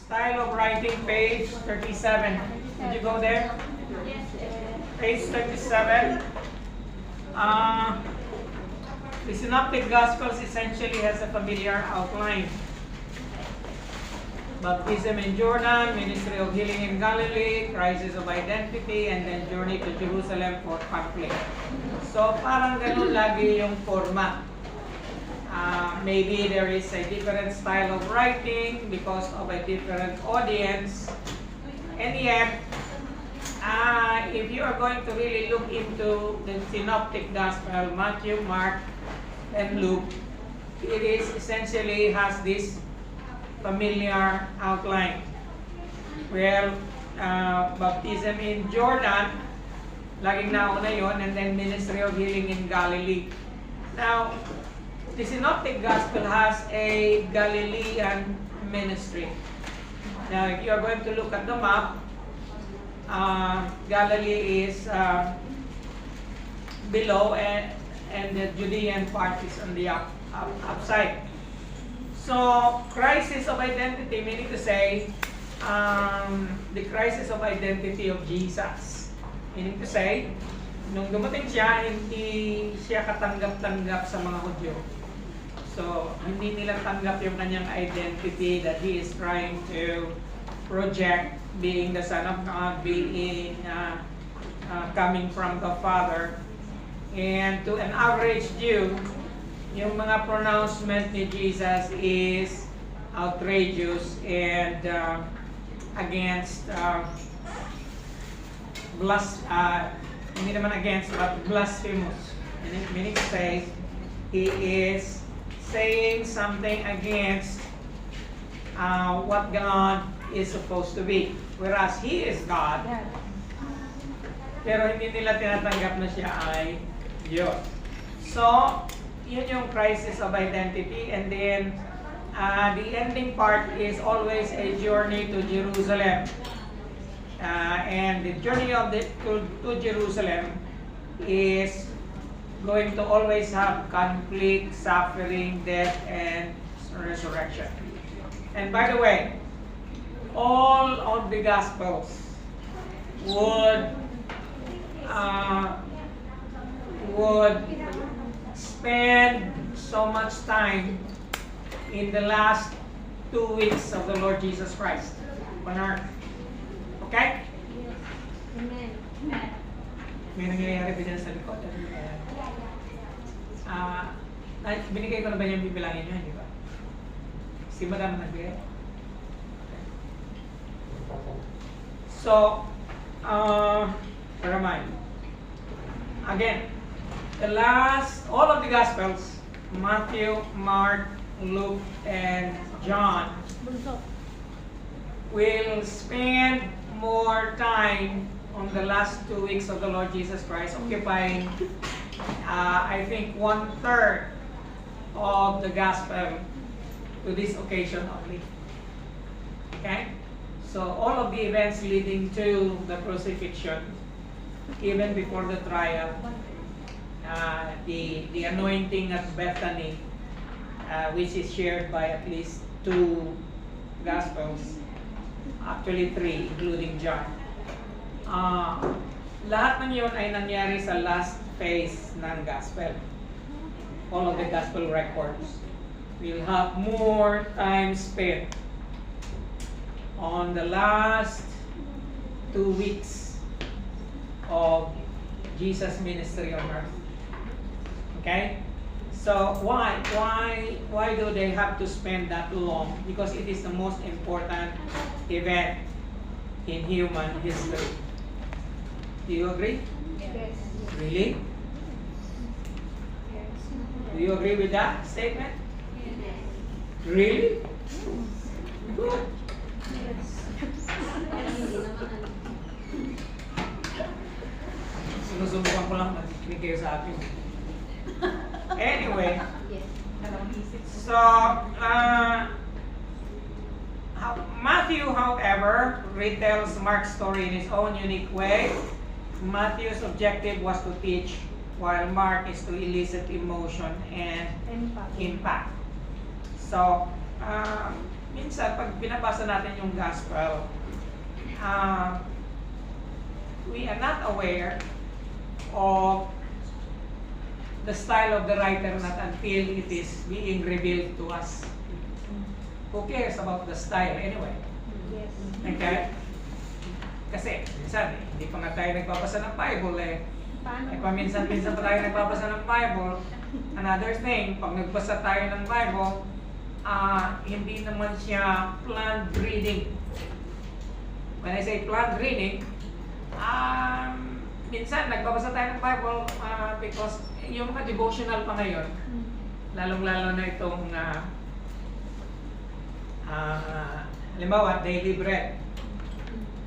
Style of writing, page 37. Did you go there? Page 37. The Synoptic Gospels essentially has a familiar outline. Baptism in Jordan, ministry of healing in Galilee, crisis of identity, and then journey to Jerusalem for conflict. So parang ganun lagi yung format. Maybe there is a different style of writing because of a different audience. And yet, if you are going to really look into the Synoptic Gospel, Matthew, Mark, and Luke, it is essentially has this familiar outline. Well, baptism in Jordan, laging nauna yon, and then ministry of healing in Galilee. Now, the Synoptic Gospel has a Galilean ministry. Now, if you are going to look at the map, Galilee is below, and the Judean part is on the upside. So, crisis of identity, meaning to say, the crisis of identity of Jesus. Meaning to say, nung dumating siya, hindi siya katanggap-tanggap sa mga Hudyo. So, hindi nila tanggap yung kanyang identity that he is trying to project, being the Son of God, being coming from the Father. And to an average Jew, yung mga pronouncement ni Jesus is outrageous and against hindi naman against, but blasphemous. Meaning to say, he is saying something against what God is supposed to be. Whereas he is God, pero hindi nila tinatanggap na siya ay Diyos. So, yun yung crisis of identity. And then, the ending part is always a journey to Jerusalem. And the journey to Jerusalem is going to always have conflict, suffering, death, and resurrection. And by the way, all of the Gospels would spend so much time in the last 2 weeks of the Lord Jesus Christ on earth. Okay? Amen. May nangyayari ba dyan sa likod? Binigay ko na ba yung bibilangin nyo, di ba? Si Madam nagbigay? So, where am I? Again, all of the Gospels, Matthew, Mark, Luke, and John, will spend more time on the last 2 weeks of the Lord Jesus Christ, occupying, I think, 1/3 of the Gospel to this occasion only. Okay? So, all of the events leading to the crucifixion, even before the trial, the anointing at Bethany, which is shared by at least 2 Gospels, actually 3, including John. Lahat ng yun ay nangyari sa last phase ng Gospel. All of the Gospel records will have more time spent on the last 2 weeks of Jesus' ministry on earth. Okay? So why do they have to spend that long? Because it is the most important event in human history. Do you agree? Yes. Really? Yes. Do you agree with that statement? Yes. Really? Good. Yes. Sinusubukan ko lang nakikinig kayo sa akin. Anyway, so Matthew, however, retells Mark's story in his own unique way. Matthew's objective was to teach, while Mark is to elicit emotion and impact. So, minsan pag binabasa natin yung gospel, we are not aware of the style of the writer not until it is being revealed to us. Who cares about the style anyway? Yes. Okay? Kasi minsan, hindi pa nga tayo nagbabasa ng Bible eh. Paano? Paminsan-minsan pa tayo nagbabasa ng Bible. Another thing, pag nagbasa tayo ng Bible, hindi naman siya planned reading. When I say planned reading, minsan nagbabasa tayo ng Bible because yung mga devotional pa ngayon, lalong-lalo na itong halimbawa, daily bread.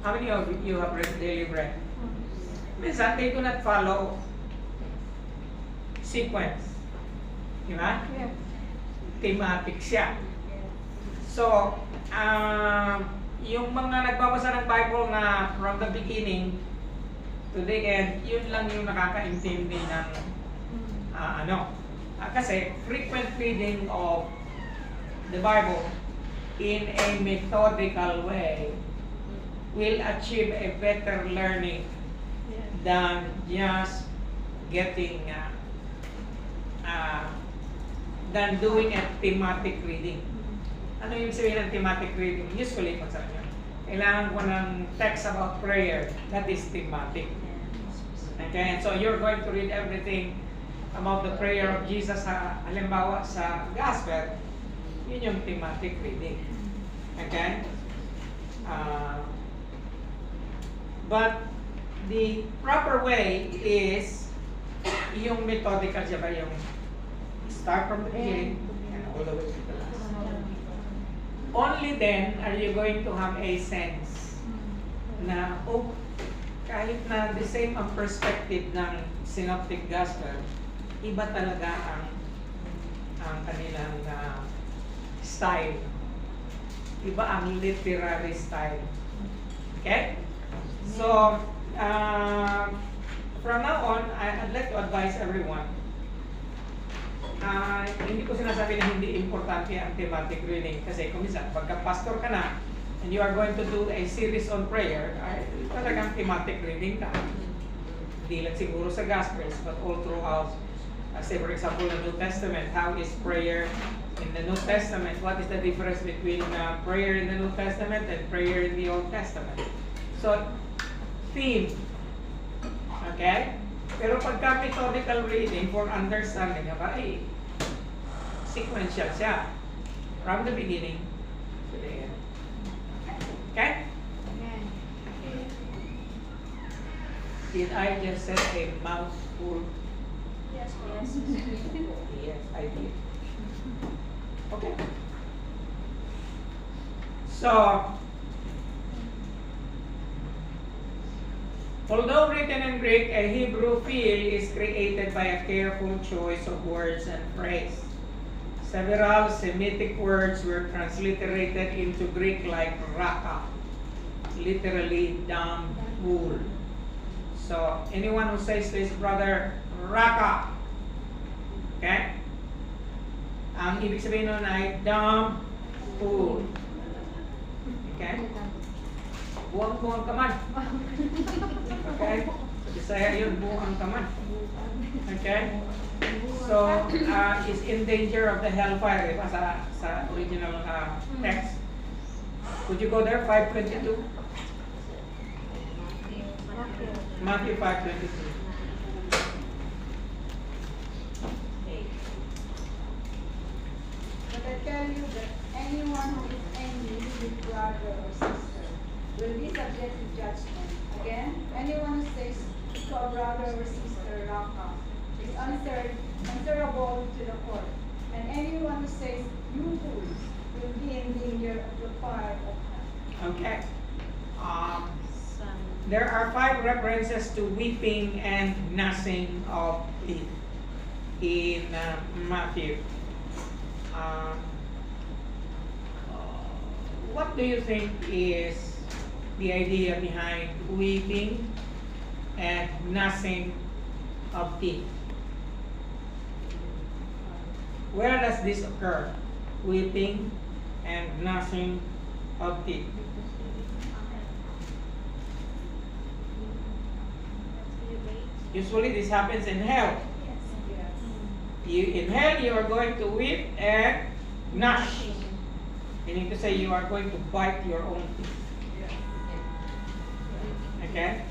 How many of you have read daily bread? Minsan, they do not follow sequence. Di ba? Yes. Thematic siya. So, yung mga nagbabasa ng Bible na from the beginning to the end, yun lang yung nakakaintindi ng kasi frequent reading of the Bible in a methodical way will achieve a better learning than just getting than doing a thematic reading. Ano yung sabihin ng thematic reading? Usually, kung saan yun, kailangan ko ng text about prayer. That is thematic. Okay? And so you're going to read everything about the prayer of Jesus, halimbawa sa gospel, yun yung thematic reading. Okay? But the proper way is yung methodical siya ba, yung start from the beginning and all the way to the last. Only then are you going to have a sense na, kahit na the same ang perspective ng synoptic gospel, iba talaga ang kanilang style. Iba ang literary style. Okay? So, from now on, I'd like to advise everyone. Hindi ko sinasabi na hindi importante ang thematic reading kasi kung minsan, pagka pastor ka na and you are going to do a series on prayer, ay talagang thematic reading ka. Hindi lang siguro sa Gospels, but all throughout, say for example, the New Testament. How is prayer in the New Testament? What is the difference between prayer in the New Testament and prayer in the Old Testament? So, theme. Okay? Pero pagka methodical reading for understanding, ay sequential siya. From the beginning to the end. Okay? Amen. Did I just say a mouthful? Yes. Yes. Yes, I did. Okay. So, although written in Greek, a Hebrew feel is created by a careful choice of words and phrase. Several Semitic words were transliterated into Greek like raka, literally dumb fool. So, anyone who says to his brother, raka, okay? Ang ibig sabihin nun ay dumb fool. Okay? Buwang-buwang kaman. Okay? Sa Bisaya yun, buwang kaman. Okay? So, is in danger of the hellfire, diba? Sa original text. Could you go there? 5:22? Matthew 5:22. But I tell you that anyone who is angry with brother or sister will be subject to judgment. Again, anyone who says to a brother or sister, Raka, is answerable to the court. And anyone who says, you fools, will be in danger of the fire of hell. Okay. There are 5 references to weeping and gnashing of teeth in Matthew. What do you think is the idea behind weeping and gnashing of teeth? Where does this occur? Weeping and gnashing of teeth. Usually this happens in hell. In hell you are going to weep and gnash. Meaning to say you are going to bite your own teeth. Okay?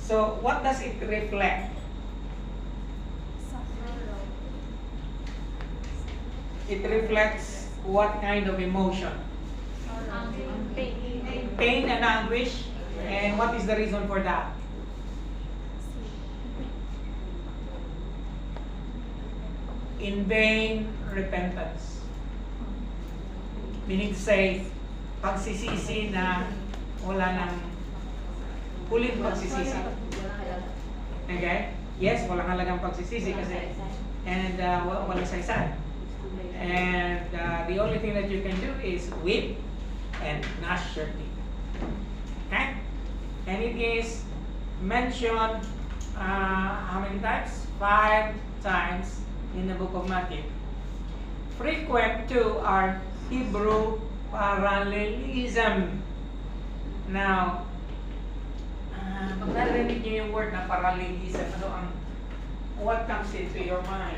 So what does it reflect? It reflects what kind of emotion? Pain and anguish. And what is the reason for that? In vain repentance. Meaning to say, pagsisisi na wala nang huling pagsisisi. Okay? Yes, walang halagang pagsisisi kasi and walang saysay. And the only thing that you can do is weep and gnash your teeth. Okay? And it is mentioned how many times? 5 times in the book of Matthew. Frequent too are Hebrew parallelism. Now, pag narinig niyo yung word na parallelism, what comes into your mind?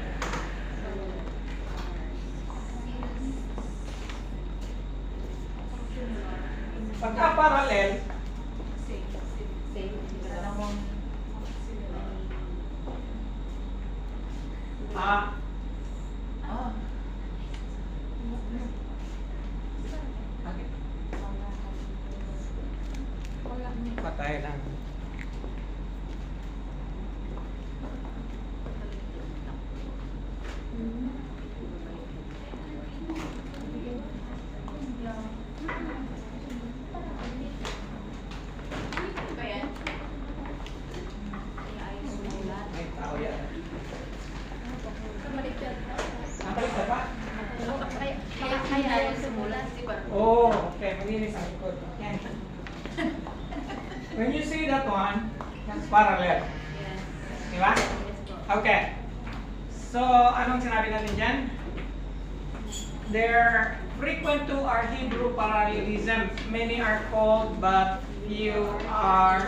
Pagka parallel, patay lang. May tao yan. Nakalimutan ba? Oh, okay. Malinis ang likod. Yan. When you see that one, that's parallel. Di ba? Okay. So, anong sinabi natin dyan? There frequent too are Hebrew parallelism. Many are called, but few are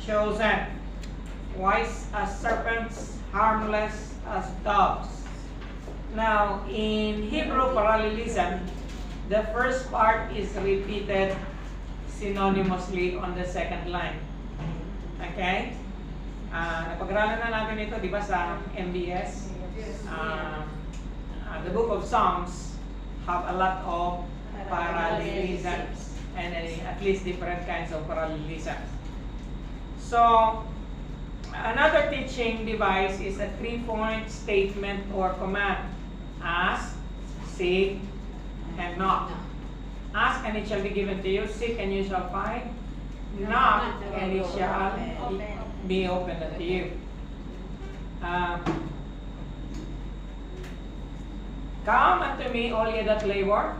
chosen. Wise as serpents, harmless as doves. Now, in Hebrew parallelism, the first part is repeated synonymously on the second line. Okay? Napag-aralan na natin ito, di ba, sa MBS? The book of Psalms have a lot of parallelisms and at least different kinds of parallelisms. So, another teaching device is a 3-point statement or command. Ask, seek, and knock. Ask and it shall be given to you. Seek and you shall find. Knock and it shall be opened unto you. Come unto me, all ye that labor,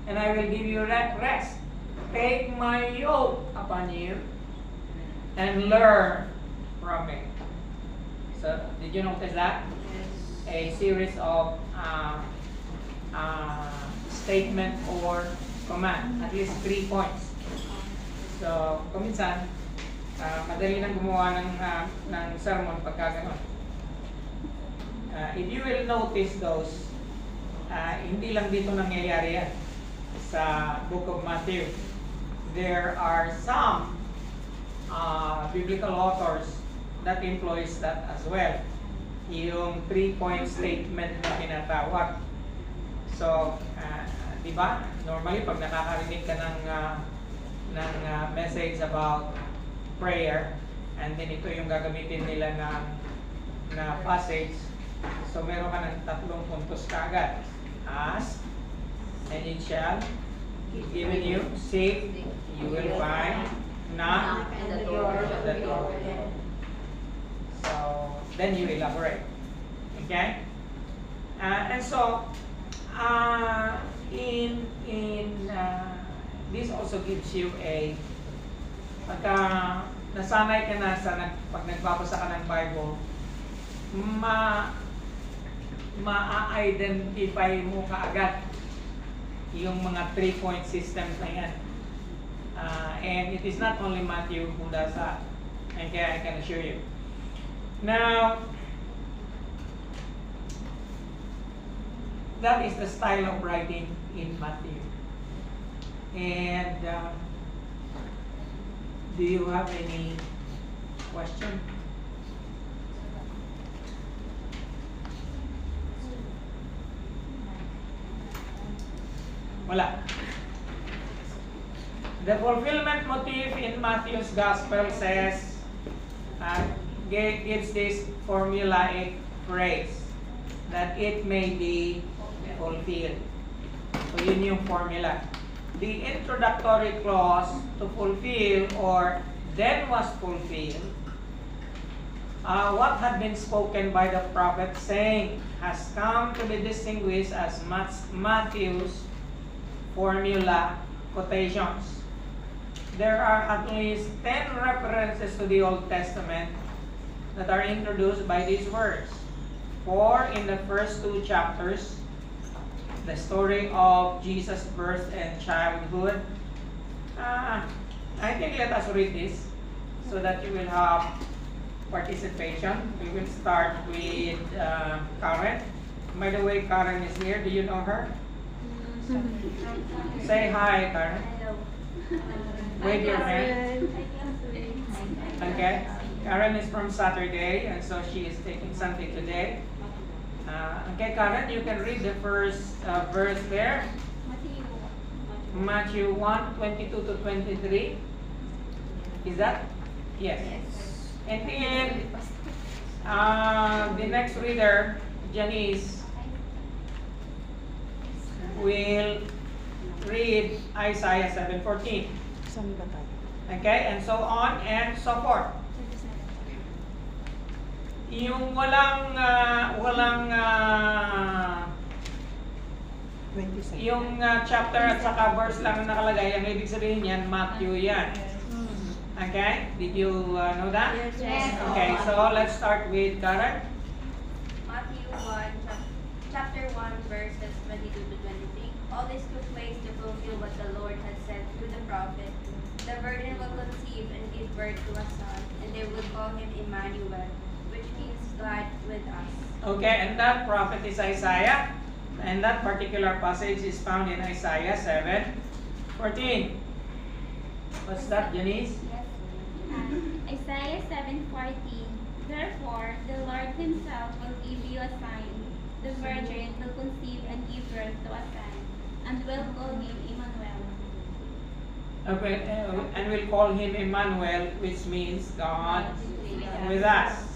and I will give you rest. Take my yoke upon you and learn from me. So, did you notice that? A series of statement or command, at least 3 points. So, kuminsan, madali nang gumawa ng sermon pagka gano'n. If you will notice those, hindi lang dito nangyayari yan sa Book of Matthew. There are some biblical authors that employs that as well. Yung 3-point statement na tinatawag. So, di ba? Normally, pag nakakarinig ka ng message about prayer, and then ito yung gagamitin nila na passage. So, meron ka ng 3 puntos kaagad. Ask, and it shall be given you. Seek, you will find. Knock, and the door will be opened. So, then you elaborate. Okay? And so, this also gives you pagka nasanay ka na pag nagbabasa ka ng Bible, ma-identify mo kaagad yung mga 3-point systems na yan. And it is not only Matthew who does that. Okay, I can assure you. Now, that is the style of writing in Matthew. And do you have any question? Wala. The fulfillment motif in Matthew's Gospel says, gives this formulaic phrase, that it may be fulfilled. So yun yung formula. The introductory clause, to fulfill or then was fulfilled, what had been spoken by the prophet, saying, has come to be distinguished as Matthew's formula quotations. There are at least 10 references to the Old Testament that are introduced by these words. 4 in the first 2 chapters, the story of Jesus' birth and childhood. I think let us read this so that you will have participation. We will start with Karen. By the way, Karen is here. Do you know her? Say hi, Karen. Hello. Wave your hand. Hi, Okay. Karen is from Saturday, and so she is taking Sunday today. Okay, Karen, you can read the first verse there. Matthew 1:22 to 23. Is that? Yes. And then, the next reader, Janice, will read Isaiah 7:14. Okay, and so on and so forth. Yung yung chapter at saka verse lang ang nakalagay, ang ibig sabihin yan, Matthew yan. Okay? Did you know that? Yes. Okay, so let's start with Karen. Matthew 1, chapter 1, verses 22 to 23. All this took place to fulfill what the Lord had said through the prophet. The virgin will conceive and give birth to a son, and they will call him Emmanuel, which means God with us. Okay, and that prophet is Isaiah. And that particular passage is found in Isaiah 7:14. What's that, Janice? Isaiah 7:14. Therefore, the Lord himself will give you a sign. The virgin will conceive and give birth to a son, and will call him Emmanuel. Okay, and we'll call him Emmanuel, which means God with us.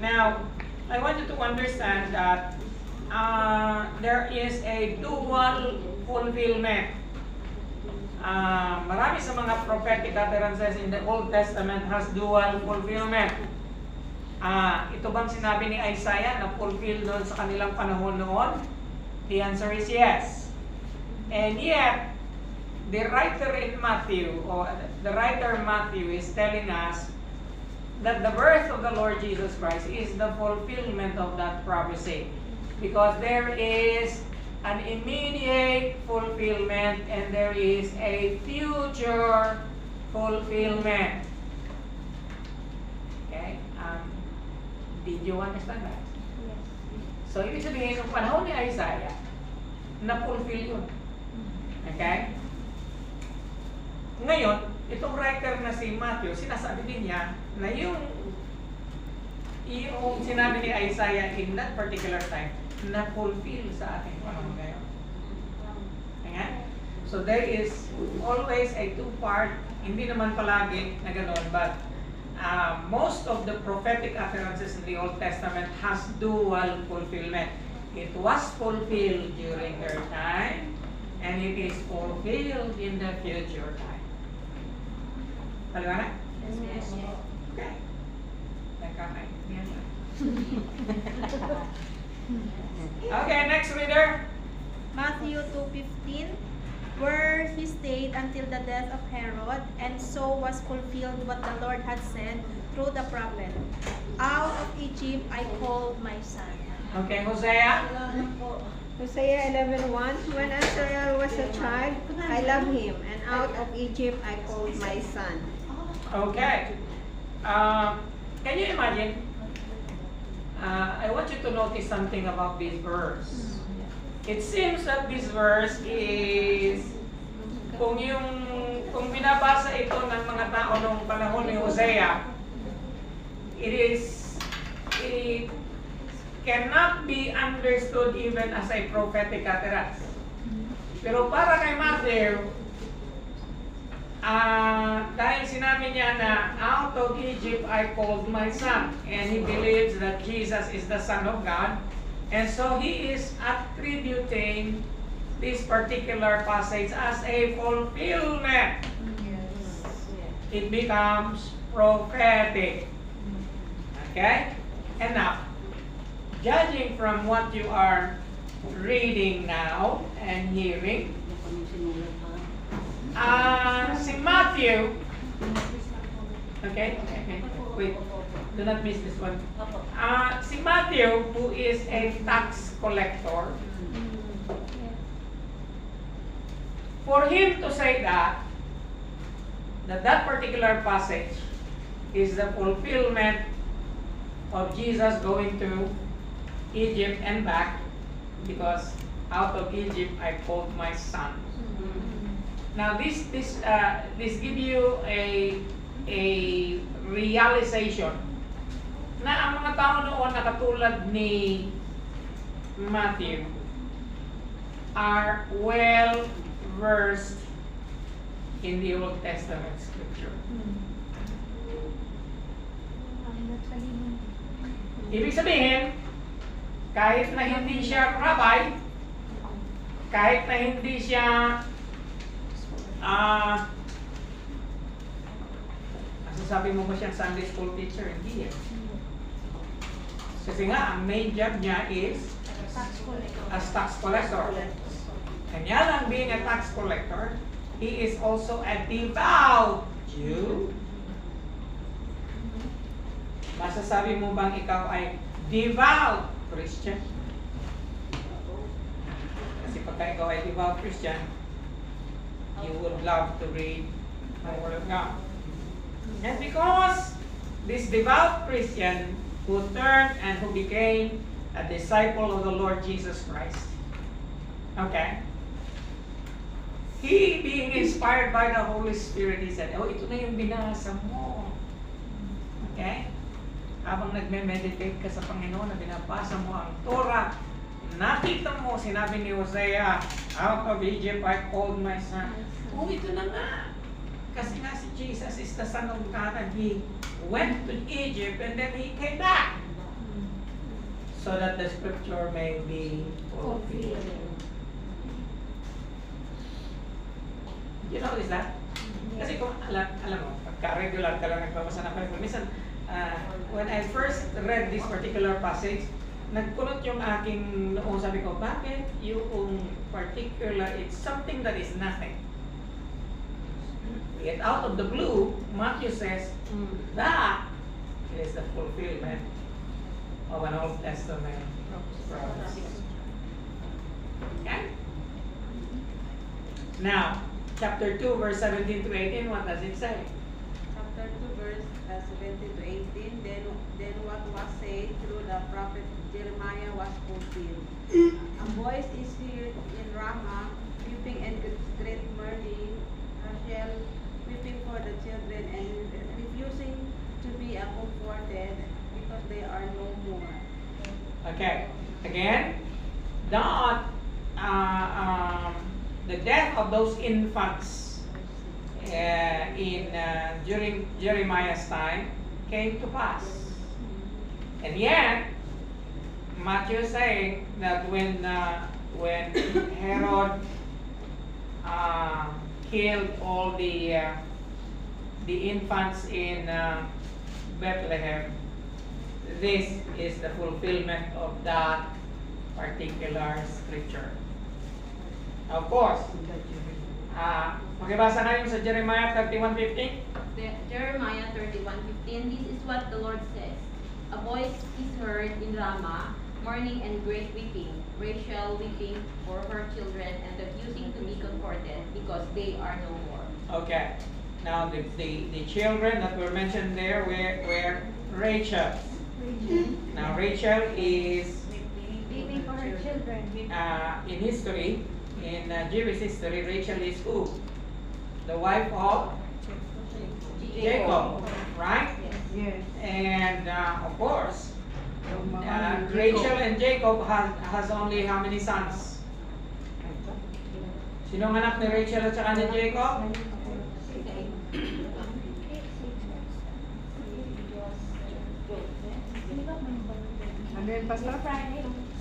Now, I want you to understand that there is a dual fulfillment. Marami sa mga prophetic utterances in the Old Testament has dual fulfillment. Ito bang sinabi ni Isaiah na fulfill noon sa kanilang panahon noon? The answer is yes. And yet, the writer in Matthew, or the writer Matthew is telling us that the birth of the Lord Jesus Christ is the fulfillment of that prophecy. Because there is an immediate fulfillment and there is a future fulfillment. Okay? Did you understand that? Yes. So, ibig sabihin, ng panahon ni Isaiah, na-fulfill yun. Okay? Ngayon, itong writer na si Matthew, sinasabi din niya na yung sinabi ni Isaiah in that particular time, na-fulfill sa ating panahon ngayon. Ayan? So there is always a two-part, hindi naman palagi na gano'n, but most of the prophetic utterances in the Old Testament has dual fulfillment. It was fulfilled during their time, and it is fulfilled in the future time. Paliwanag? Yes. Okay. Nagkakaintindihan na. Okay, next reader. Matthew 2:15, where he stayed until the death of Herod, and so was fulfilled what the Lord had said through the prophet. Out of Egypt I called my son. Okay, Hosea. Hosea 11:1. When Azrael was a child, love him, and out of Egypt I called my son. Okay. Can you imagine? I want you to notice something about this verse. It seems that this verse is, kung binabasa ito ng mga tao noong panahon ni Hosea, it cannot be understood even as a prophetic utterance. Pero para kay Matthew, dahil sinabi niya na out of Egypt I called my son, and he believes that Jesus is the Son of God, and so he is attributing this particular passage as a fulfillment. It becomes prophetic. Okay? And now, judging from what you are reading now and hearing, si Matthew, okay, wait, do not miss this one. Si Matthew, who is a tax collector, for him to say that particular passage is the fulfillment of Jesus going to Egypt and back, because out of Egypt I called my son. Now this give you a realization na ang mga tao noon na katulad ni Matthew are well versed in the Old Testament scripture. Ibig sabihin, kahit na hindi siya rabbi, kahit na hindi siya sabi mo ba siyang Sunday school teacher? Hindi eh. Kasi nga, ang main job niya is as tax collector. Kanya lang being a tax collector, he is also a devout Jew. Masasabi mo bang ikaw ay devout Christian? Kasi pagka ikaw ay devout Christian, you would love to read the Word of God. And because this devout Christian who turned and who became a disciple of the Lord Jesus Christ, okay, he being inspired by the Holy Spirit, he said, oh, ito na yung binasa mo. Okay? Habang nagme-meditate ka sa Panginoon na binabasa mo ang Torah, nakita mo, sinabi ni Hosea, out of Egypt I called my son. Oh, ito na nga. Kasi nga si Jesus is the Son of God, and he went to Egypt and then he came back. So that the scripture may be fulfilled. You notice that? Kasi kung alam mo, pagka-regular ka lang nagbabasa ng Bible, minsan, when I first read this particular passage, nagkulot yung aking noong sabi ko, bakit yung particular, it's something that is nothing. Yet out of the blue, Matthew says, that is the fulfillment of an Old Testament promise. Okay? Now, chapter 2, verse 17 to 18, what does it say? Chapter 2, verse 17 to 18, then what was said through the prophet Jeremiah was fulfilled. A voice is heard in Ramah, weeping and great mourning, Rachel weeping for the children and refusing to be comforted because they are no more. Okay, again, not the death of those infants during Jeremiah's time came to pass. And yet, Matthew is saying that when Herod killed all the infants in Bethlehem, this is the fulfillment of that particular scripture. Of course, makibasa na yung sa Jeremiah 31:15. Jeremiah 31:15, this is what the Lord says. A voice is heard in Ramah, mourning and great weeping, Rachel weeping for her children and refusing to be comforted comforted because they are no more. Okay. Now the children that were mentioned there were Rachel. Now Rachel is Weeping for her children. in history, in Jewish history, Rachel is who? The wife of Jacob, right? Yes. And of course, Rachel and Jacob has only how many sons? Sinong anak ni Rachel at saka ni Jacob? Ano yun, Pastor?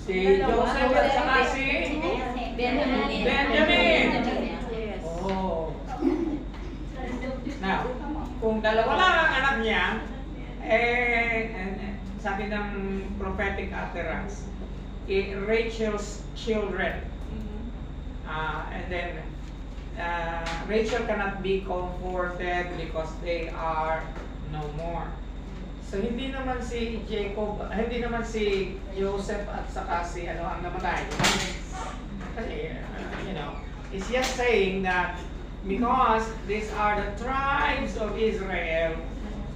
Si Joseph at saka si Benjamin. Yes. Oh. Now, kung dalawa lang ang anak niya, sabi ng prophetic utterance, Rachel's children. And then, Rachel cannot be comforted because they are no more. So, hindi naman si Jacob, hindi naman si Joseph at saka si ang namatay. Kasi, it's just saying that because these are the tribes of Israel,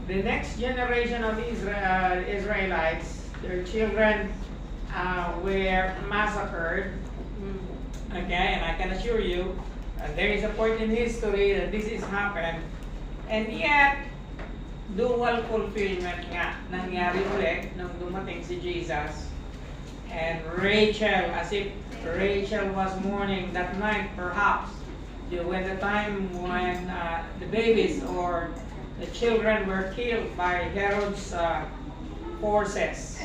the next generation of Israelites, their children were massacred. Okay, and I can assure you, there is a point in history that this has happened, and yet, dual fulfillment nga nangyari ulit nung dumating si Jesus. And Rachel, as if Rachel was mourning that night, perhaps, when the time when the babies or the children were killed by Herod's forces,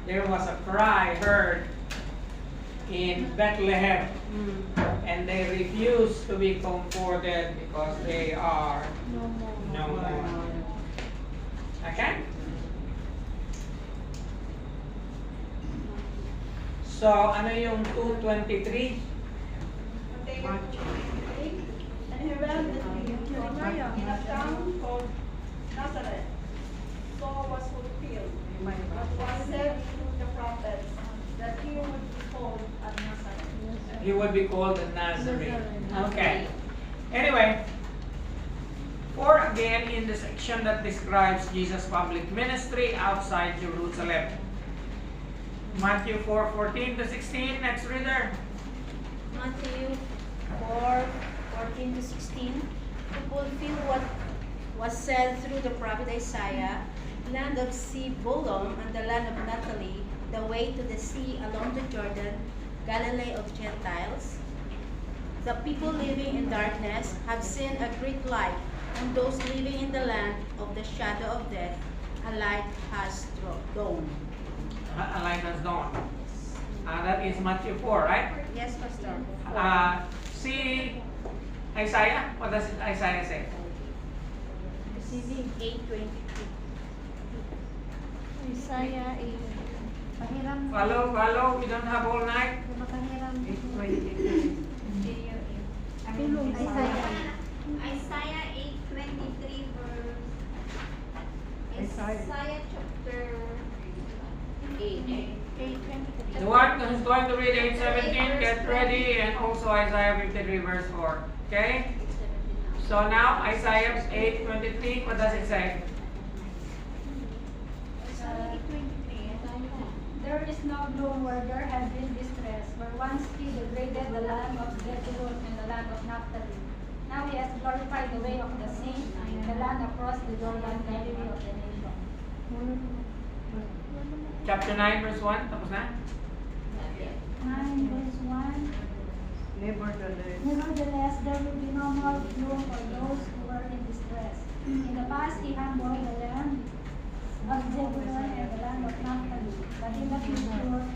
there was a cry heard in Bethlehem, and they refused to be comforted because they are no more. Okay? So, ano yung 2:23? And he ran in a town called Nazareth. So was fulfilled what was said through the prophets, that he would be called a Nazareth. He would be called a Nazarene. Okay. Anyway, or again in the section that describes Jesus' public ministry outside Jerusalem. Matthew 4:14 to 16. Next reader. Matthew 4:14 to 16, to fulfill what was said through the prophet Isaiah, land of Zebulun and the land of Naphtali, the way to the sea along the Jordan, Galilee of Gentiles. The people living in darkness have seen a great light, and those living in the land of the shadow of death, a light has dawned. A light has dawned. That is Matthew 4, right? Yes, Pastor. See Isaiah? What does Isaiah say? Receiving 8:22. Isaiah 8. Pahiram. Follow. We don't have all night. Makahiram. Isaiah 8:23 verse. Isaiah chapter 8. 8:23. The one who's going to read 8:17, get ready, and also Isaiah 53 verse 4. Okay? So now Isaiah 8:23, what does it say? There is no gloom where there has been distress, where once he degraded the land of Zebulun and the land of Naphtali. Now he has glorified the way of the saints in the land across the Jordan, Galilee of the nation. Chapter 9 verse 1, tapos na? 9 verse 1. Nevertheless, there will be no more gloom for those who were in distress. In the past, he humbled the land of Zebulun and the land of Naphtali, but in the future,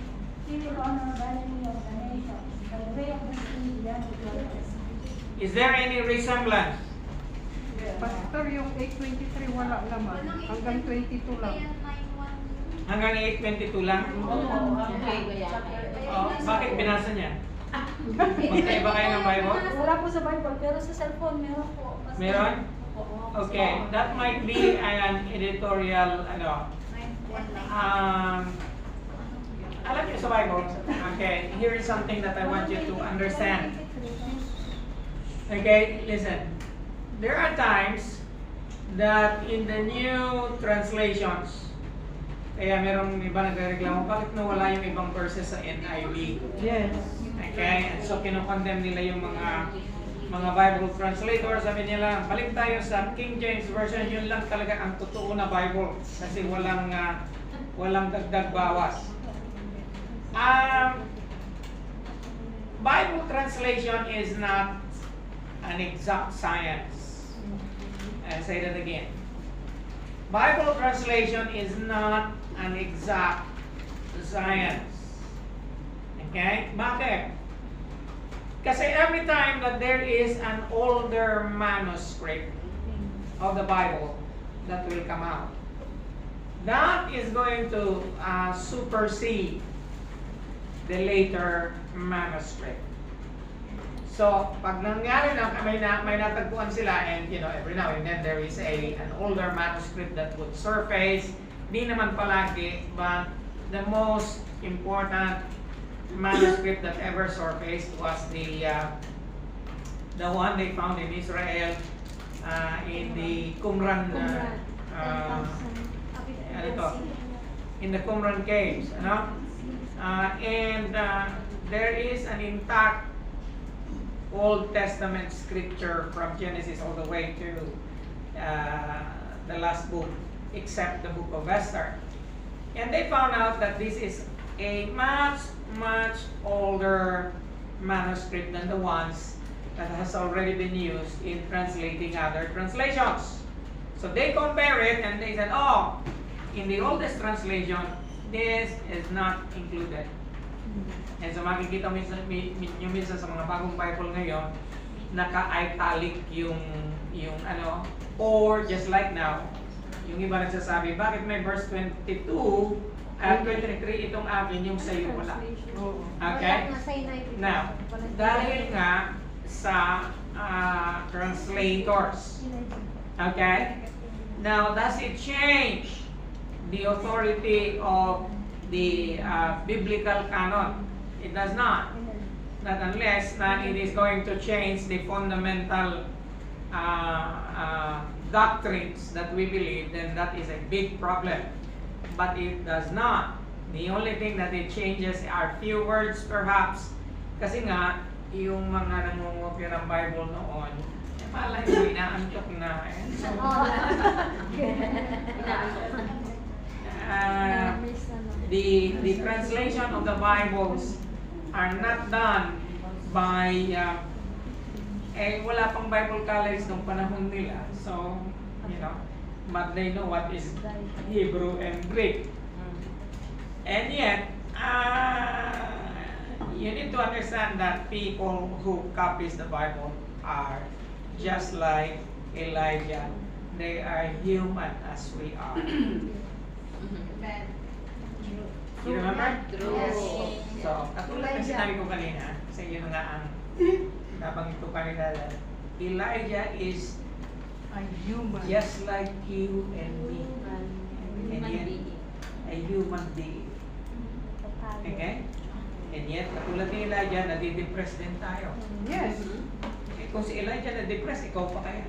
he will honor Galilee of the nations, by the way of the sea beyond the Jordan. Is there any resemblance? Pastor, yung 8:23 wala naman. Hanggang 22 lang. Hanggang 8:22 lang? Oh, bakit binasa niya? Magkaiba kayo ng Bible? Wala po sa Bible, pero sa cellphone meron po. Meron? Okay, that might be an editorial, alam niyo sa Bible, okay, here is something that I want you to understand. Okay, listen. There are times that in the new translations, kaya merong iba nagreklamo, bakit nawala yung ibang verses sa NIV? Yes. Okay, and so kinokondemn nila yung mga Bible translators. Sabi nila, balik tayo sa King James Version, yun lang talaga ang totoo na Bible kasi walang dagdag bawas. Bible translation is not an exact science. I'll say that again. Bible translation is not an exact science. Okay? Bakit? Kasi every time that there is an older manuscript of the Bible that will come out, that is going to supersede the later manuscript. So, pag nangyari na may natagpuan sila, and every now and then there is an older manuscript that would surface, di naman palagi, but the most important manuscript that ever surfaced was the one they found in Israel in the Qumran in the Qumran caves, and there is an intact Old Testament scripture from Genesis all the way to the last book, except the book of Esther. And they found out that this is a much older manuscript than the ones that has already been used in translating other translations. So they compare it and they said, oh, in the oldest translation, this is not included. And so makikita mo minsan sa mga bagong Bible ngayon, naka-italic yung or just like now, yung iba nagsasabi, bakit may verse 22 at 23 itong akin, yung sa'yo wala. Okay? Now, dahil nga sa translators. Okay? Now, does it change the authority of the biblical canon? It does not. Not unless it is going to change the fundamental doctrines that we believe, then that is a big problem. But it does not. The only thing that it changes are few words perhaps. Kasi nga, yung mga nangungopya ng Bible noon, malay mo, inaantok na. The translation of the Bibles are not done by wala pang Bible college nung panahon nila, so but they know what is Hebrew and Greek, and yet you need to understand that people who copies the Bible are just like Elijah. They are human as we are. Amen. You remember? Yes. So, katulad ng sinabi ko kanina, sa iyo nga ang nabanggit ko kanina, Elijah is just like you and me. And yet, a human being. Okay? And yet, katulad ni Elijah, nadidepress din tayo. Yes. Kung si Elijah na-depress, ikaw pa kaya?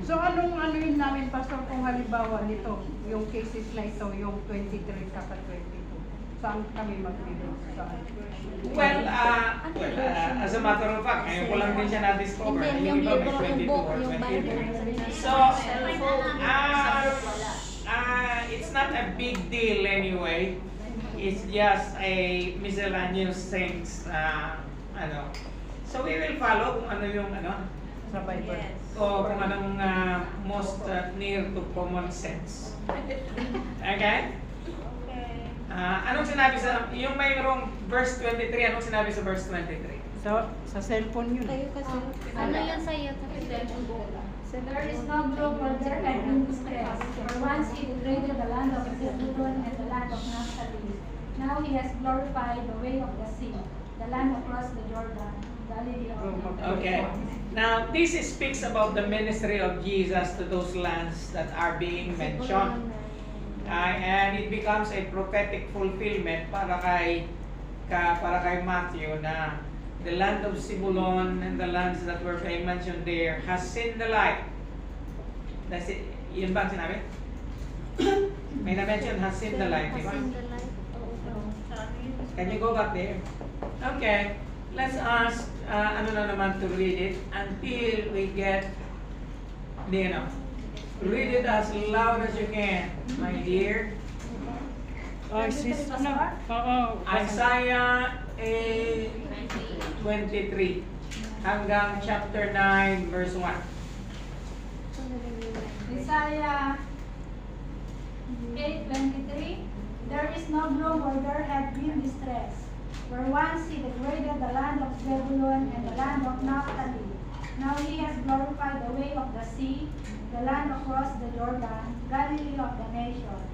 So anong yun namin, Pastor, kung halimbawa nito, yung cases na ito, yung 23 saka 22, saan kami mag-review? Saan? Well, as a matter of fact, ngayon ko lang din siya na-discover. Yung iba may 22 or 23. So, it's not a big deal anyway. It's just a miscellaneous things, So we will follow kung ano yung Sa Bible. Yes. o kung anong most near to common sense. Okay? Anong sinabi sa, yung mayroong verse 23, anong sinabi sa verse 23? Sa cellphone yun. Ano yun sa'yo? There is no group or there can be distress. For once he degraded the land of Zebulun and the land of Naphtali. Now he has glorified the way of the sea, the land across the Jordan, Galilee of Okay. Now, this speaks about the ministry of Jesus to those lands that are being mentioned. And it becomes a prophetic fulfillment para kay Matthew na the land of Zebulun and the lands that were being mentioned there has seen the light. That's it. Yun ba ang sinabi? May na-mention has seen the light, di ba? Can you go back there? Okay. Let's ask, ano na naman to read it until we get, read it as loud as you can, my dear. Isaiah 8:23 hanggang chapter 9 verse 1. Isaiah 8:23. There is no gloom where there had been distress, where once he degraded the land of Zebulun and the land of Naphtali. Now he has glorified the way of the sea, the land across the Jordan, Galilee of the nations.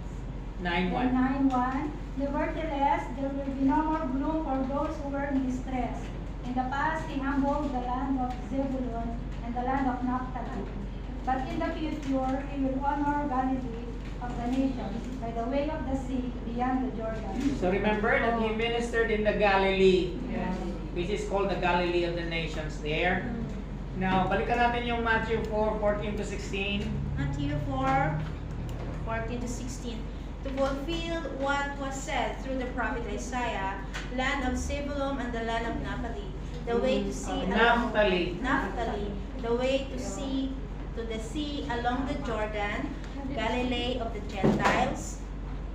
9:1. 9:1. Nevertheless, there will be no more gloom for those who were in distress. In the past, he humbled the land of Zebulun and the land of Naphtali. But in the future, he will honor Galilee of the nations by the way of the sea beyond the Jordan. So remember that he ministered in the Galilee, which is called the Galilee of the nations there. Now, balikan natin yung Matthew 4:14 to 16. Matthew 4:14 to 16. To fulfill what was said through the prophet Isaiah, land of Zebulun and the land of Naphtali, the way to see Naphtali. Naphtali, the way to see to the sea along the Jordan, Galilee of the Gentiles.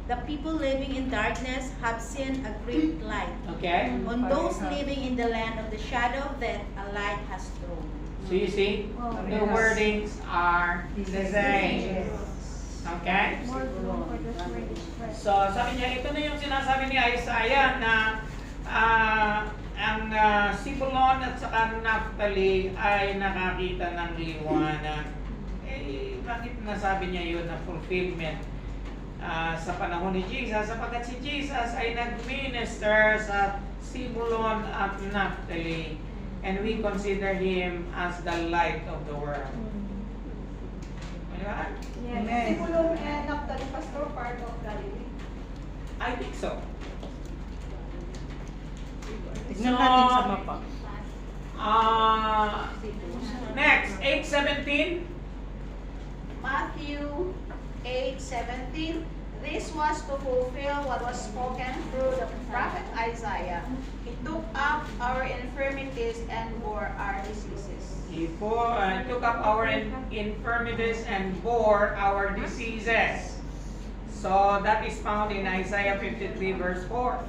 The people living in darkness have seen a great light. Okay? On those living in the land of the shadow of death, a light has dawned. So you see, the wordings are the same. Okay? More gloom for those who were in distress. So sabi niya, ito na yung sinasabi ni Isaiah na ang Zebulun at saka Naphtali ay nakakita ng liwanag. Eh, bakit nasabi niya yun na fulfillment sa panahon ni Jesus? Sapagkat si Jesus ay nag-minister sa Zebulun at Naphtali, and we consider him as the light of the world. Diba? Yes. Zebulun and Naphtali, Pastor, part of Galilee. I think so. Tignan natin sa mapa. Next, 8:17. Matthew 8:17. This was to fulfill what was spoken through the prophet Isaiah. He took up our infirmities and bore our diseases. He took up our infirmities and bore our diseases. So that is found in Isaiah 53 verse 4.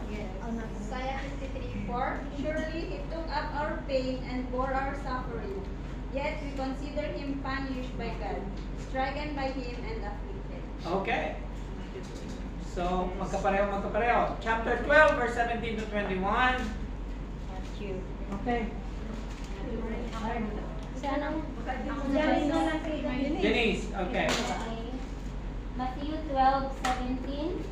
Isaiah 53:4. Surely he took up our pain and bore our suffering. Yet we consider him punished by God, stricken by him and afflicted. Okay. So, magkapareho. Chapter 12 verse 17 to 21. Okay. Denise, okay. Matthew 12:17.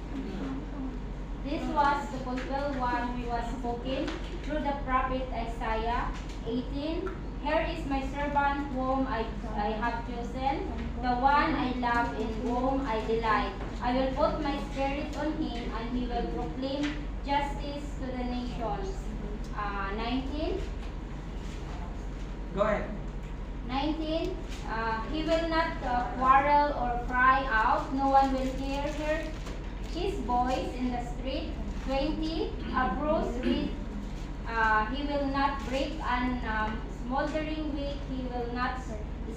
This was to fulfill what was spoken through the prophet Isaiah. 18. Here is my servant whom I have chosen, the one I love in whom I delight. I will put my spirit on him, and he will proclaim justice to the nations. 19. Go ahead. 19. He will not quarrel or cry out. No one will hear his voice in the street. 20. A bruised reed he will not break, and smoldering wick he will not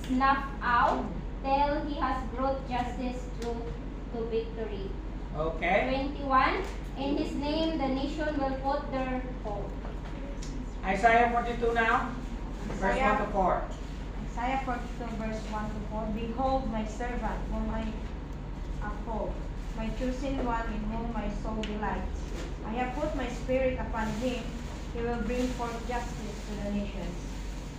snuff out till he has brought justice to victory. Okay. 21. In his name the nation will put their hope. Isaiah 42 now. Verse 1 to 4. Isaiah 42 verse 1 to 4. Behold my servant whom I uphold, my chosen one in whom my soul delights. I have put my spirit upon him. He will bring forth justice to the nations.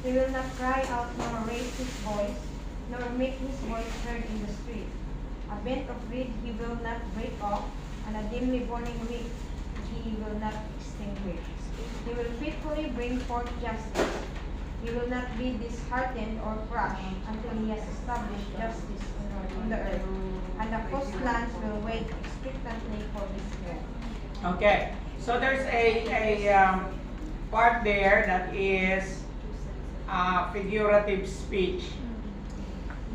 He will not cry out nor raise his voice, nor make his voice heard in the street. A bent of reed he will not break off, and a dimly burning wick he will not extinguish. He will faithfully bring forth justice. He will not be disheartened or crushed until he has established justice on the earth, and the coastlands will wait expectantly for his word. Okay. So there's a part there that is figurative speech.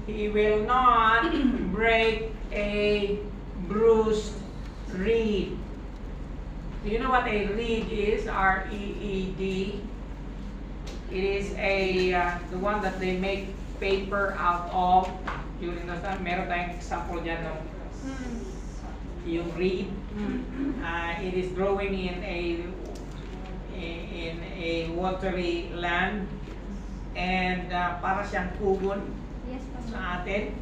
He will not break a bruised reed. Do you know what a reed is? R-E-E-D. It is the one that they make paper out of. During the time, meron tayong example dyan ng yung reed. It is growing in a watery land, and para siyang kugon Yes, sa atin.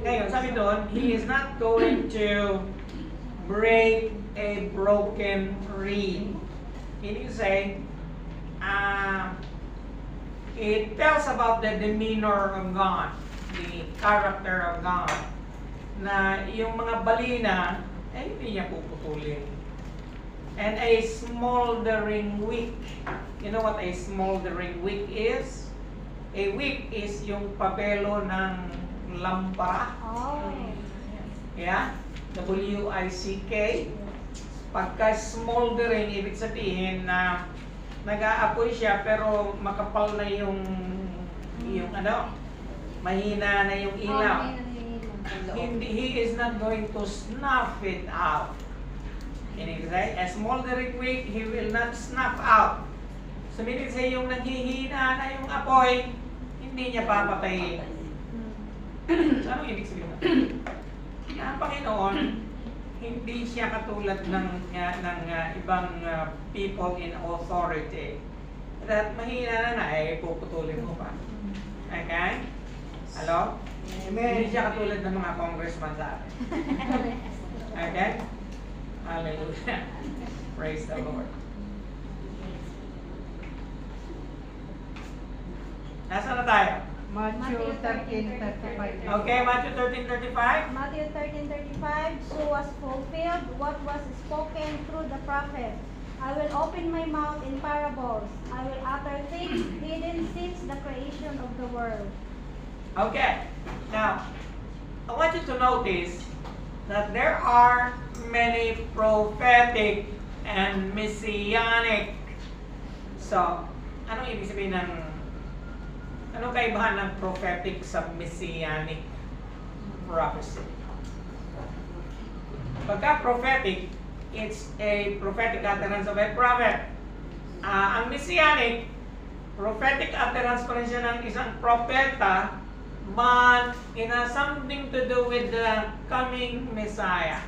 Ngayon, sabi doon, he is not going to break a broken reed. Meaning to say, it tells about the demeanor of God, the character of God, na yung mga balina, hindi niya puputulin. And a smoldering wick. You know what a smoldering wick is? A wick is yung papelo ng lampara. Oh. Yeah? W-I-C-K. Pagka smoldering, ibig sabihin na nag-aapoy siya pero makapal na yung mahina na yung ilaw. He is not going to snuff it out. Meaning to say, a smoldering wick, he will not snuff out. So meaning to say, yung naghihina na yung apoy, hindi niya papatayin. So anong ibig sabihin na? Ang Panginoon, hindi siya katulad ng ibang people in authority. That mahina na puputulin mo pa. Okay? Hello? Hindi siya katulad ng mga congressman sa atin. Okay? Hallelujah. Praise the Lord. Nasaan na tayo? Matthew 13:35. Okay, Matthew 13:35. Matthew 13:35, so was fulfilled what was spoken through the prophet. I will open my mouth in parables. I will utter things hidden since the creation of the world. Okay. Now, I want you to notice that there are many prophetic and messianic. So, anong ibig sabihin anong kaibahan ng prophetic sa messianic prophecy? Pagka prophetic, it's a prophetic utterance of a prophet. Ang messianic, prophetic utterance pa rin siya ng isang propeta, but it has something to do with the coming Messiah.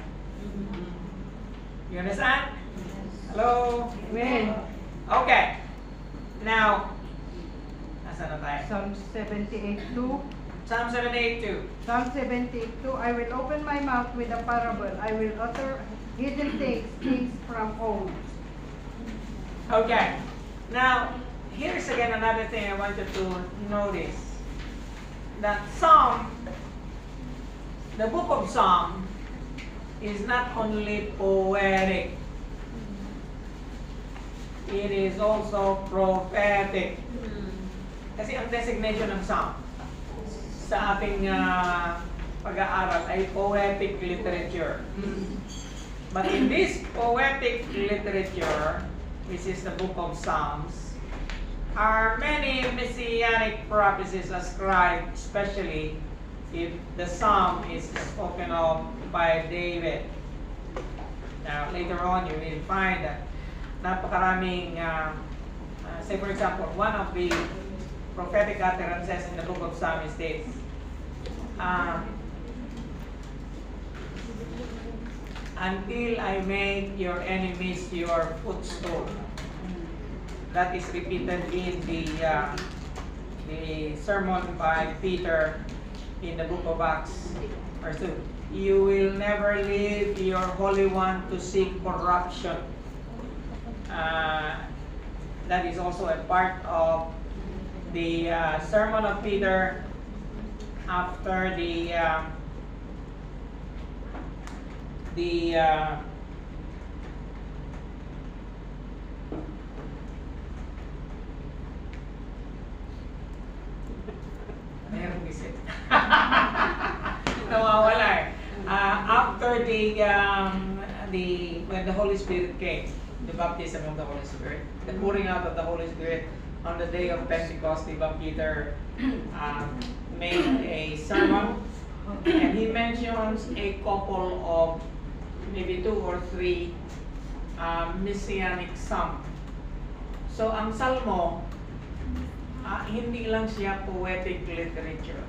You understand? Hello? Okay. Now, nasa na tayo? Psalm 78:2. Psalm 78:2. Psalm 78:2. I will open my mouth with a parable. I will utter hidden things from old. Okay. Now, here's again another thing I want you to notice. That the book of Psalm is not only poetic, it is also prophetic. Kasi ang designation ng Psalm sa ating pag-aaral ay poetic literature. But in this poetic literature, which is the book of Psalms, are many messianic prophecies ascribed, especially if the psalm is spoken of by David. Now, later on, you will find that napakaraming, say for example, one of the prophetic utterances in the book of Psalm is this. Until I make your enemies your footstool. That is repeated in the sermon by Peter in the book of Acts. Verse 2. You will never leave your Holy One to seek corruption. That is also a part of the sermon of Peter after mayroong visit. Nawawala eh. After when the Holy Spirit came. the baptism of the Holy Spirit, the pouring out of the Holy Spirit on the day of Pentecost. Diba, Peter made a sermon, and he mentions a couple of maybe 2 or 3 messianic psalm. So ang Salmo, hindi lang siya poetic literature.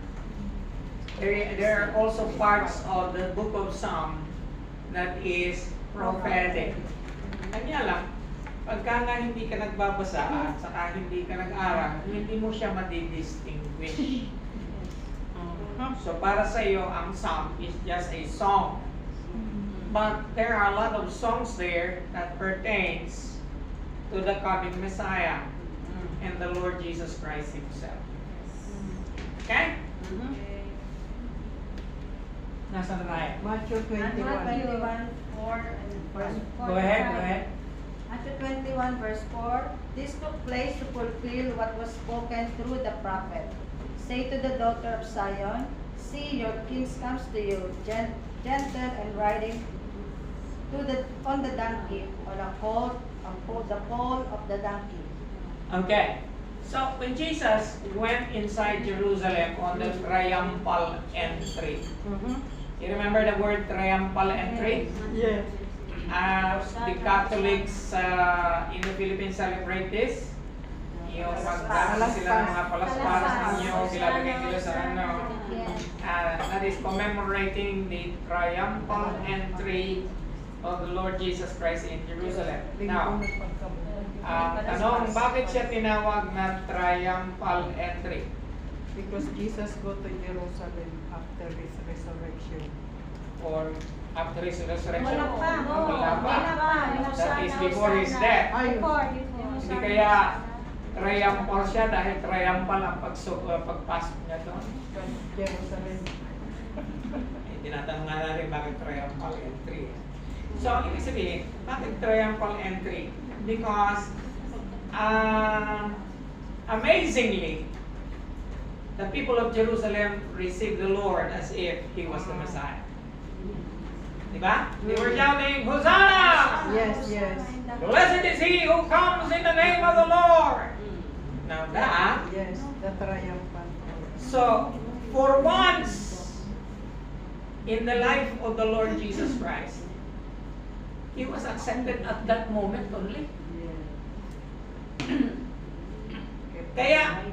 There are also parts of the book of Psalm that is prophetic. Kanya lang, pagka nga hindi ka nagbabasa at saka hindi ka nag-aral, hindi mo siya madidistinguish. So para sa iyo, ang Psalm is just a song. But there are a lot of songs there that pertains to the coming Messiah and the Lord Jesus Christ Himself. Okay? Nasaan na tayo? Matthew 21. Matthew 4 and verse 4. Go ahead. Matthew 21 verse 4. This took place to fulfill what was spoken through the prophet. Say to the daughter of Zion, see, your king comes to you, gentle and riding on the donkey, on the foal of the donkey. Okay. So when Jesus went inside Jerusalem on the triumphal entry, you remember the word triumphal entry? Yes. The Catholics in the Philippines celebrate this. Yung magdala sila ng mga palasparas ninyo, ilalagay nila sa ano. That is commemorating the triumphal entry of the Lord Jesus Christ in Jerusalem. Now, tanong, bakit siya tinawag na triumphal entry? Because Jesus go to Jerusalem after his resurrection. Or after his resurrection? Wala pa. Wala pa. Wala pa. That is before his death. Before. Hindi kaya triumphal siya dahil triumphal ang pagpasok niya doon. Jerusalem. Tinatanong nga natin bakit triumphal entry. So, ibig sabihin, bakit triumphal entry? Because, amazingly, the people of Jerusalem received the Lord as if He was the Messiah. Diba? They were shouting, Hosanna! Yes. Blessed is He who comes in the name of the Lord! Now that, Yes, the triumphant. so, for once in the life of the Lord Jesus Christ, He was accepted at that moment only. Kaya,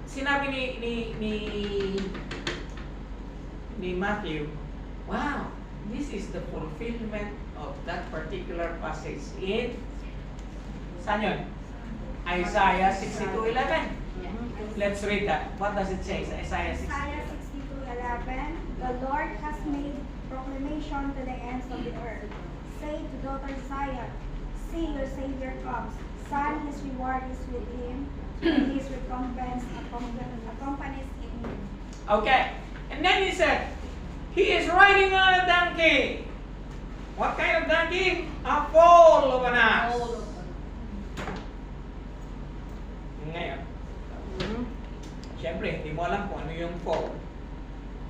sinabi ni Matthew, wow, this is the fulfillment of that particular passage in, saan yun? Isaiah 62:11. Let's read that. What does it say sa Isaiah 62? Isaiah 62:11, the Lord has made proclamation to the ends of the earth. Say to daughter Zion, see, your Savior comes. Son, his reward is with him, and his recompense accompanies him. Okay. And then he said, he is riding on a donkey. What kind of donkey? A foal of an ass. Ngayon, siyempre, hindi mo alam kung ano yung foal.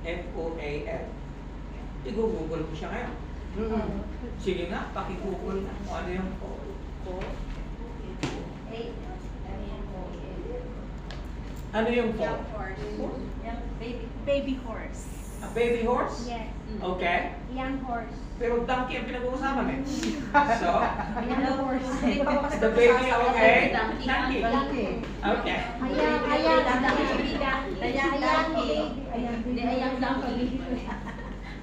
F-O-A-L. I-google mo siya ngayon. Sige nga, pakigoogle na kung ano yung foal. Ano yung foal? Young horse. Baby horse. A baby horse? Yes, Okay. young horse. Pero donkey ang pinag-uusapan eh. So, Young horse. the baby, okay? Donkey. Donkey. Okay.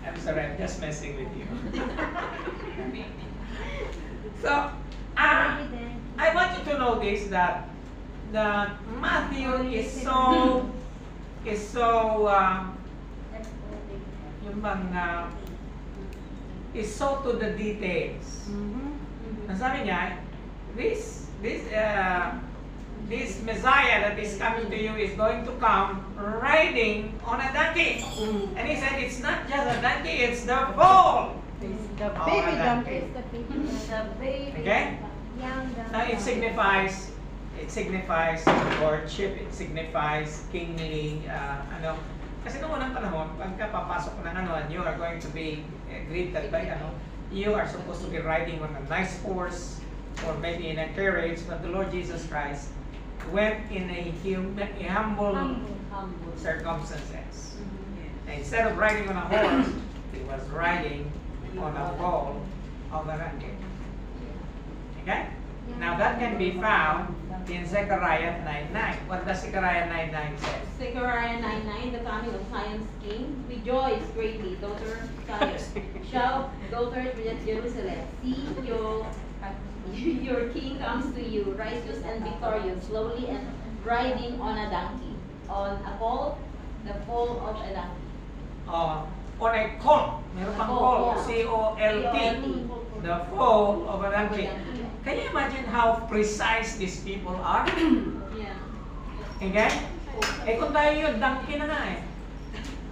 I'm sorry, I'm just messing with you. So, I want you to notice that Matthew is so is so to the details. Nasabi niya, this Messiah that is coming to you is going to come riding on a donkey. And he said, it's not just a donkey, it's the foal. It's the of baby a donkey. Okay? Now it signifies lordship, it signifies kingly, kasi noong unang panahon, pagka papasok ng and you are going to be greeted by you are supposed to be riding on a nice horse, or maybe in a carriage, but the Lord Jesus Christ went in a humble circumstances. And instead of riding on a horse, he was riding on a foal of a donkey. Okay? Now that can be found in Zechariah 9:9. What does Zechariah 9:9 say? Zechariah 9:9, the coming of Zion's king. Rejoice greatly, daughter Zion. Shout, daughters of Jerusalem. See, your king comes to you, righteous and victorious, slowly and riding on a donkey. On a colt, the foal of a donkey. On a colt. Meron pang colt. C-O-L-T. The foal of a donkey. Can you imagine how precise these people are? Yeah. Okay? Eh kung tayo yun, donkey na nga eh.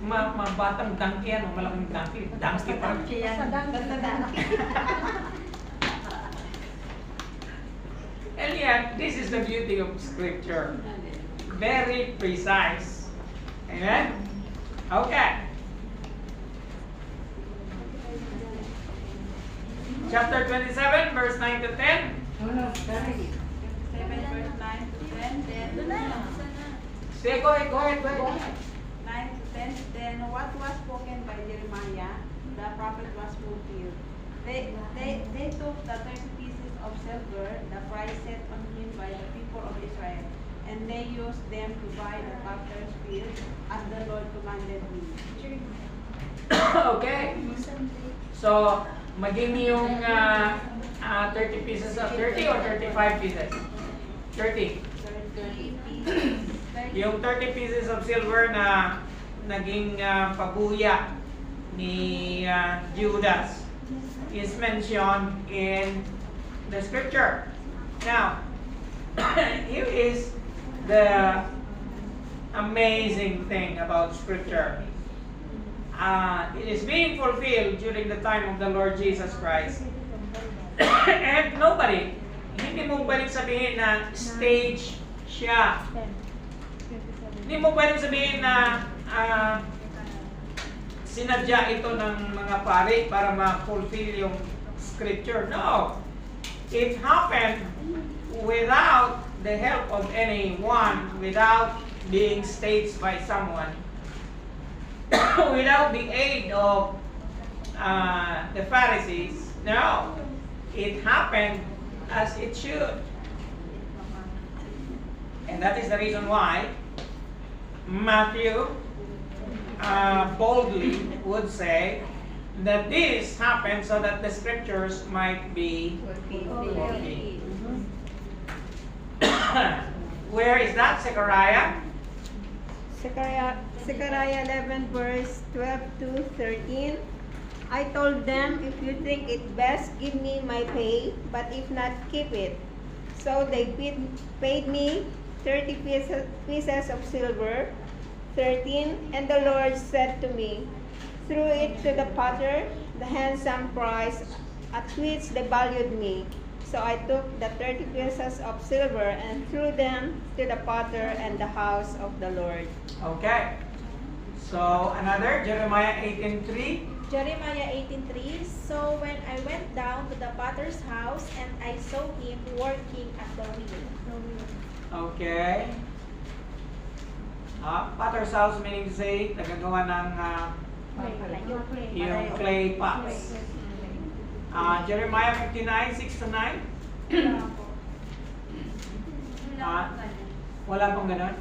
Mabatang donkey yan, o malaking donkey. Donkey pa rin. And yet, this is the beauty of Scripture. Very precise. Amen? Okay. Chapter 27, verse 9 to 10. 7 verse 9 to 10. Then Say, go ahead. 9 to 10. Then what was spoken by Jeremiah, the prophet was fulfilled. They took the 30 pieces of silver, the price set on him by the people of Israel, and they used them to buy the potter's field, as the Lord commanded me. Okay. So, maging yung 30 pieces of 30 or 35 pieces? 30. 30 pieces. Yung 30 pieces of silver na naging pabuya ni Judas is mentioned in the scripture. Now, here is the amazing thing about scripture. It is being fulfilled during the time of the Lord Jesus Christ. And nobody, hindi mo pwedeng sabihin na stage siya. Hindi mo pwedeng sabihin na sinadya ito ng mga pari para ma-fulfill yung scripture. No. It happened without the help of anyone, without being staged by someone, without the aid of the Pharisees. No. It happened as it should. And that is the reason why Matthew boldly would say that this happened so that the scriptures might be fulfilled. Where is that? Zechariah? Zechariah 11 verse 12 to 13. I told them, if you think it best, give me my pay, but if not, keep it. So they paid me 30 pieces of silver. 13. And the Lord said to me, threw it to the potter, the handsome price at which they valued me. So I took the 30 pieces of silver and threw them to the potter and the house of the Lord. Okay. So another, Jeremiah 18:3. Jeremiah 18:3. So when I went down to the potter's house and I saw him working at the wheel. Okay. Potter's house meaning to say, nagagawa ng yung clay pots. Jeremiah 59:6 to 9. Wala pong ganun?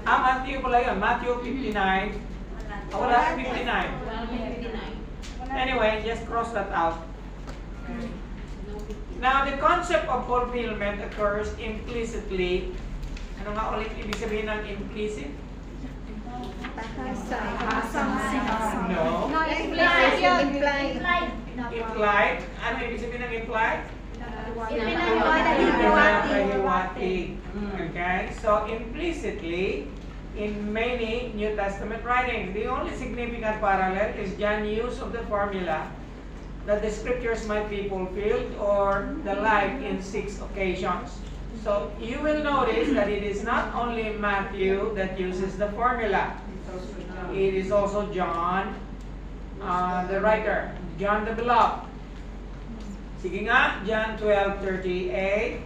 Matthew pala yun. Matthew 59. Wala 59. Anyway, just cross that out. Now, the concept of fulfillment occurs implicitly. Ano nga ulit ibig sabihin ng implicit? No. Implied. Ano ibig sabihin ng implied? Ipinahiwatig. Okay? So, implicitly, in many New Testament writings, the only significant parallel is John's use of the formula that the scriptures might be fulfilled or the like in 6 occasions. So, you will notice that it is not only Matthew that uses the formula. It is also John, the writer, John the Beloved. Sige nga, John 12:38.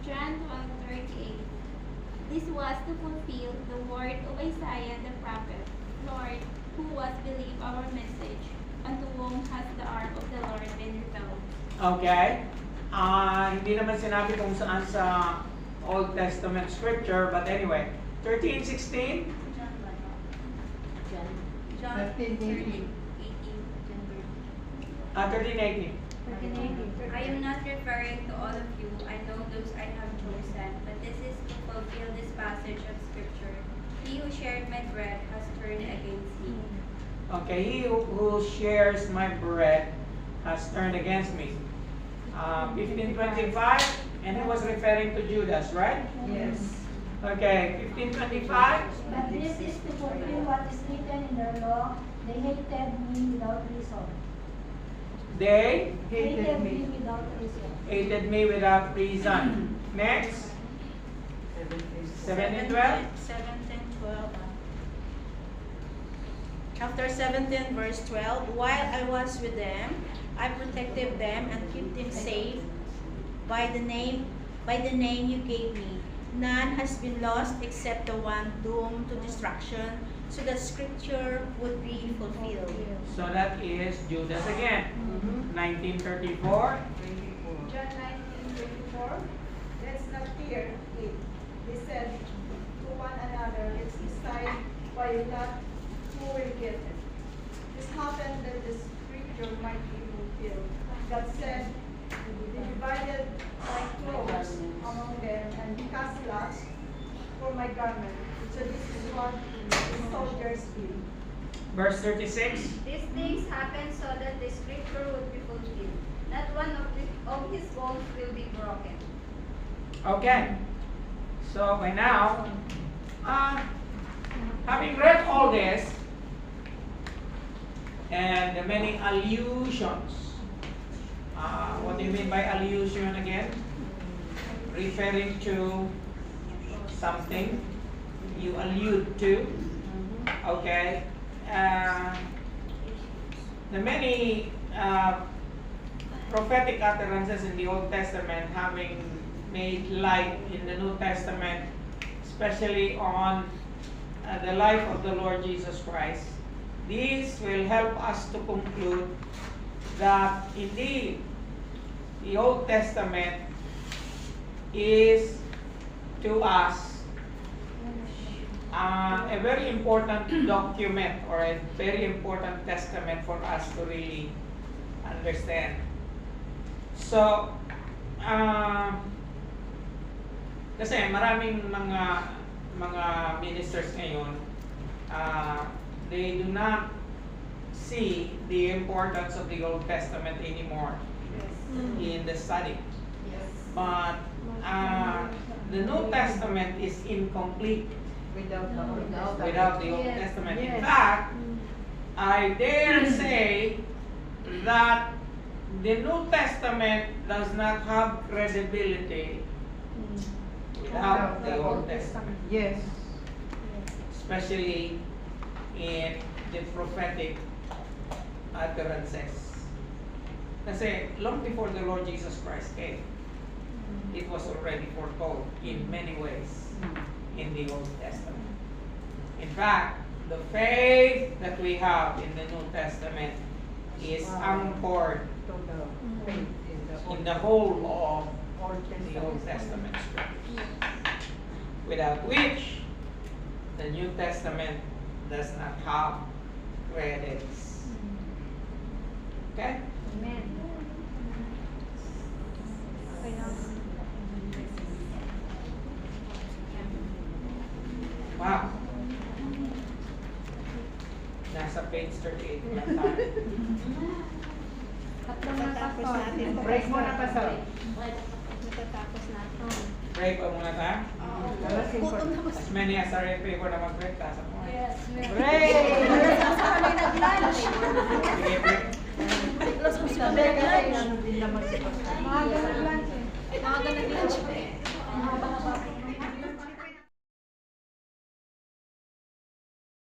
John 12:38. This was to fulfill the word of Isaiah the prophet. Lord, who was believe our message, unto whom has the ark of the Lord been revealed? Okay. Hindi naman sinabi kung saan sa Old Testament scripture, but anyway. 13:16. John 13:18. 13:18. I am not referring to all of you. I know those I have chosen, but this is to fulfill this passage of scripture. He who shared my bread has turned against me. Okay, he who shares my bread has turned against me. 15:25, and he was referring to Judas, right? Yes. Okay, 15:25. But this is to fulfill what is written in their law. They hated me without reason. They Hated me without reason. hated me without reason. Next, 7 and 12. 17, 12. Chapter 17, verse 12. While I was with them, I protected them and kept them safe by the name you gave me. None has been lost except the one doomed to destruction, so that scripture would be fulfilled. So that is Judas again. 19:34. John 19:24. Let's not fear it. They said to one another, let's decide why not who will get it. This happened that the scripture might be fulfilled. God said, they divided my clothes among them and cast lots for my garment. So this is what the soldiers did. Verse 36. These things happened so that the scripture would be fulfilled. Not one of his bones will be broken. Okay. So by now, having read all this and the many allusions, what do you mean by allusion again? Referring to something you allude to. Okay. The many prophetic utterances in the Old Testament having made light in the New Testament, especially on the life of the Lord Jesus Christ. These will help us to conclude that indeed the Old Testament is to us a very important document or a very important testament for us to really understand. So, kasi maraming mga ministers ngayon, they do not see the importance of the Old Testament anymore in the study. But the New Testament is incomplete without the Old Testament. In fact, I dare say that the New Testament does not have credibility without the Old Testament. Yes. Especially in the prophetic utterances. Kasi long before the Lord Jesus Christ came, it was already foretold in many ways in the Old Testament. In fact, the faith that we have in the New Testament is anchored in the whole of the Old Testament scriptures, without which the New Testament does not have credits. Okay? Amen. Wow. Nasa page 38 na tayo. Tatlong na pastor. Break muna pa sa. Natatapos na ito. Break pa muna tayo. As many as are in favor na mag-break, taas mo. Yes, Break! Sige, break. Maaga nag-lunch eh. Maaga nag-lunch. Mahaba-haba.